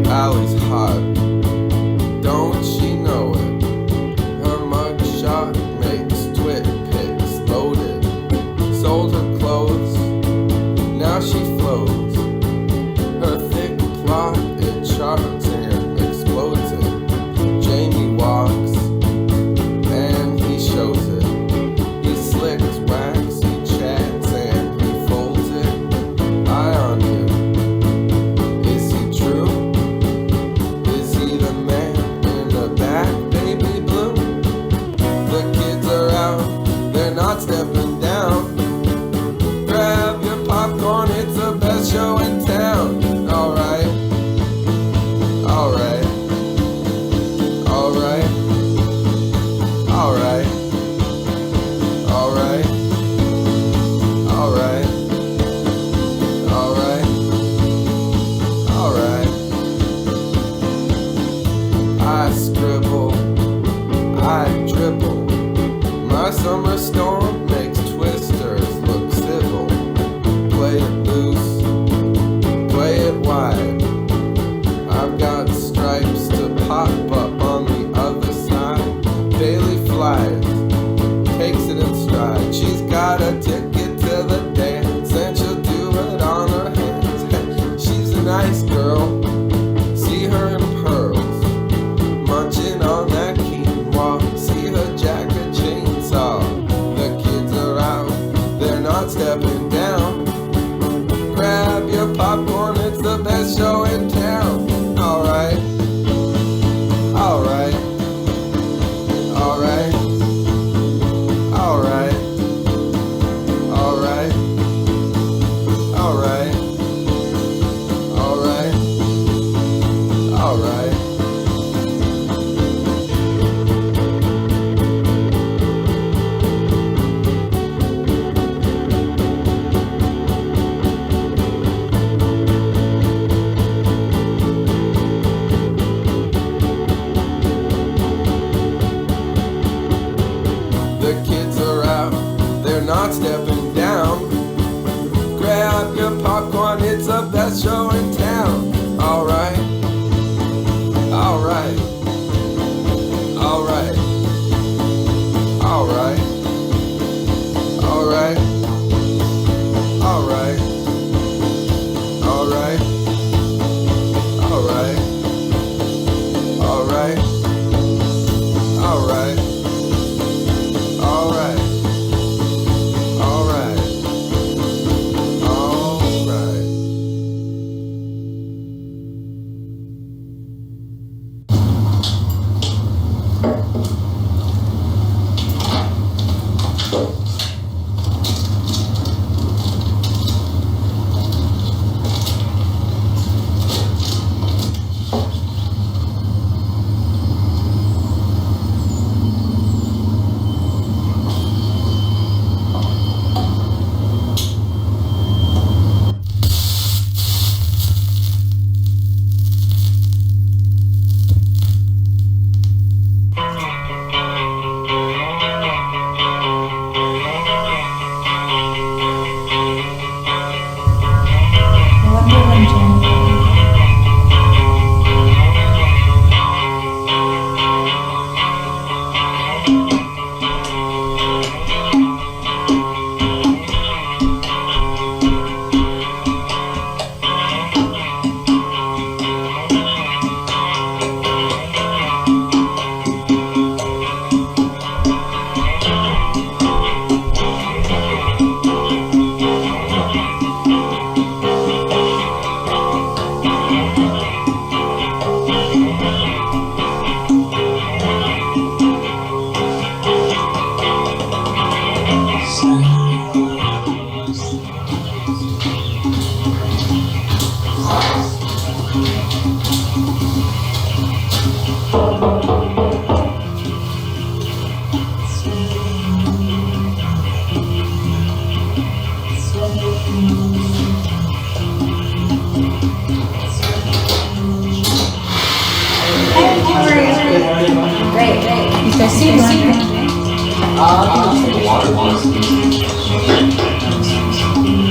Allie's hot, don't she know it? Her mugshot makes twit pics loaded. Sold her clothes, now she flows. Her thick plot, it charts and explodes it. Jamie walks, and he shows it. He slicks wax, he chats, and he folds it. Eye on him. Is he true? Is he the man in the back, baby blue? The kids are out, they're not stepping down. Grab your popcorn, it's the best show in town. Alright, alright, alright, alright, alright, alright, alright, alright. I scribble, I dribble. My summer storm makes twisters look civil. Play it loose, play it wide. I've got stripes to pop up on the other side. Daily flies, takes it in stride. She's got a ticket to the dance, and she'll do it on her hands. She's a nice girl, see her in pearls, munching on that quinoa. See her jack a chainsaw. The kids are out, they're not stepping down. Grab your popcorn, it's the best show in town. Alright, alright, alright, alright, alright, alright, alright, alright. The kids are out, they're not stepping down. Grab your popcorn, it's the best show in town. Alright, alright, alright, alright, alright, alright, alright, alright, alright, alright. Alright, alright, alright.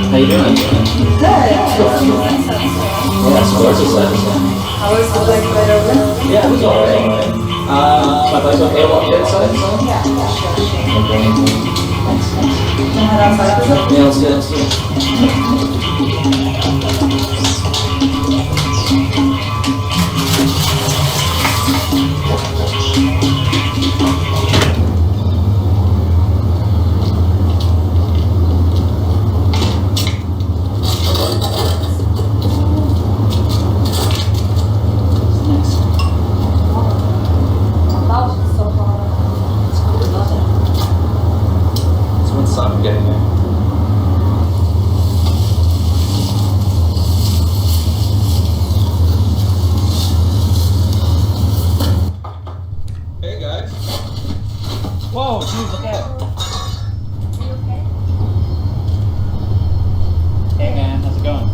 How you doing? Good. Yeah, so what's this? How was Yeah, it was alright. My place okay walking outside? Yeah, sure. Yeah, let's do it. It's one sun I'm getting there. Hey guys. Whoa, dude, look out. Are you okay? Hey man, how's it going?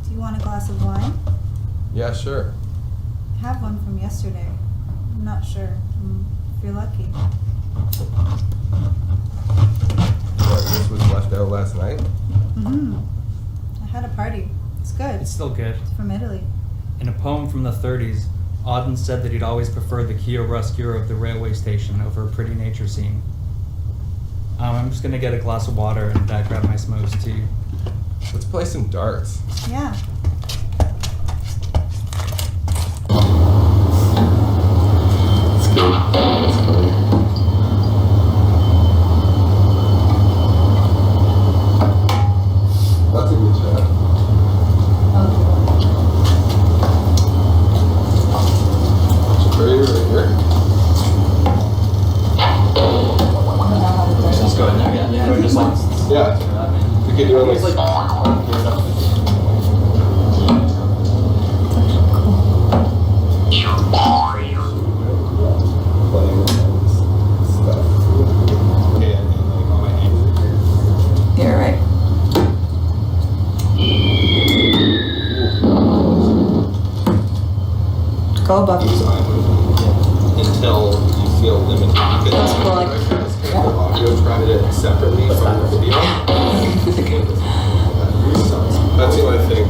Do you want a glass of wine? Yeah, sure. I have one from yesterday. I'm not sure. If you're lucky. What, this was left out last night? Mm-hmm. I had a party. It's good. It's still good. It's from Italy. In a poem from the 30s, Auden said that he'd always preferred the chiaroscuro of the railway station over a pretty nature scene. I'm just gonna get a glass of water and grab my smokes too. Let's play some darts. Yeah. Let's go. That's funny. That's a good shot. Pretty right here. Just go in there, yeah. Or just like, Yeah. We could do it like. You're right. Go, Buffy. Until you feel limited. That's cool, like- The audio tried it separately from the video. That's the only thing.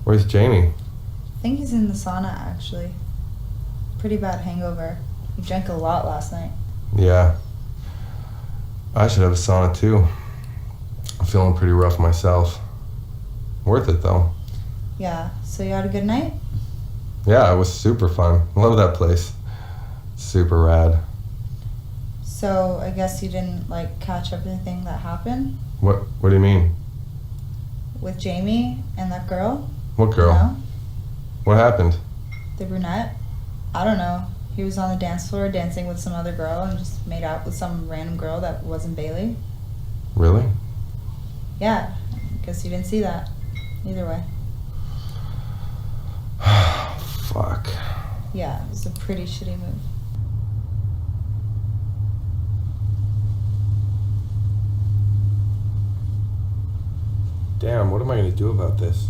Where's Jamie? I think he's in the sauna, actually. Pretty bad hangover. He drank a lot last night. Yeah. I should have a sauna too. I'm feeling pretty rough myself. Worth it though. Yeah, so you had a good night? Yeah, it was super fun. Love that place. Super rad. So I guess you didn't like catch everything that happened What do you mean? with Jamie and that girl? What girl? No? What happened? The brunette? I don't know. He was on the dance floor dancing with some other girl and just made out with some random girl that wasn't Bailey. Really? Yeah, guess you didn't see that. Either way. Fuck. Yeah, it was a pretty shitty move. Damn, what am I gonna do about this?